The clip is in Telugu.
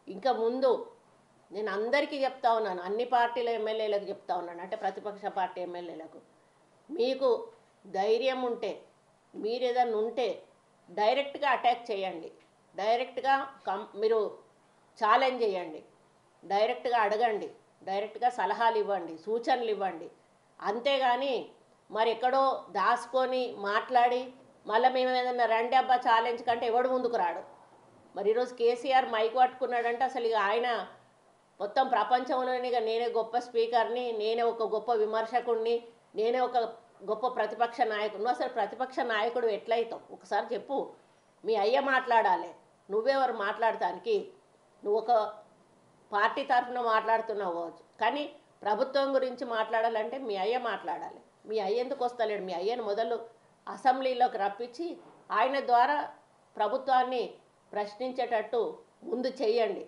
ఇంకా ముందు నేను అందరికీ చెప్తా ఉన్నాను, అన్ని పార్టీల ఎమ్మెల్యేలకు చెప్తా ఉన్నాను, అంటే ప్రతిపక్ష పార్టీ ఎమ్మెల్యేలకు, మీకు ధైర్యం ఉంటే, మీరు ఏదన్నా ఉంటే డైరెక్ట్గా అటాక్ చేయండి, డైరెక్ట్గా మీరు ఛాలెంజ్ చేయండి, డైరెక్ట్గా అడగండి, డైరెక్ట్గా సలహాలు ఇవ్వండి, సూచనలు ఇవ్వండి. అంతేగాని మరి ఎక్కడో దాచుకొని మాట్లాడి మళ్ళీ మేము ఏదన్నా రండి అబ్బా ఛాలెంజ్ కంటే ఎవడు ముందుకు రాడు. మరి ఈరోజు కేసీఆర్ మైక్ పట్టుకున్నాడంటే అసలు ఇక ఆయన మొత్తం ప్రపంచంలోని ఇక నేనే గొప్ప స్పీకర్ని, నేనే ఒక గొప్ప విమర్శకుడిని, నేనే ఒక గొప్ప ప్రతిపక్ష నాయకుడు. అసలు ప్రతిపక్ష నాయకుడు ఎట్లయితావు ఒకసారి చెప్పు. మీ అయ్య మాట్లాడాలి, నువ్వెవరు మాట్లాడటానికి? నువ్వు ఒక పార్టీ తరఫున మాట్లాడుతున్నావు కావచ్చు, కానీ ప్రభుత్వం గురించి మాట్లాడాలంటే మీ అయ్య మాట్లాడాలి. మీ అయ్య ఎందుకు వస్తలేడు? మీ అయ్యను మొదలు అసెంబ్లీలోకి రప్పించి ఆయన ద్వారా ప్రభుత్వాన్ని ప్రశ్నించేటట్టు ముందు చెయ్యండి.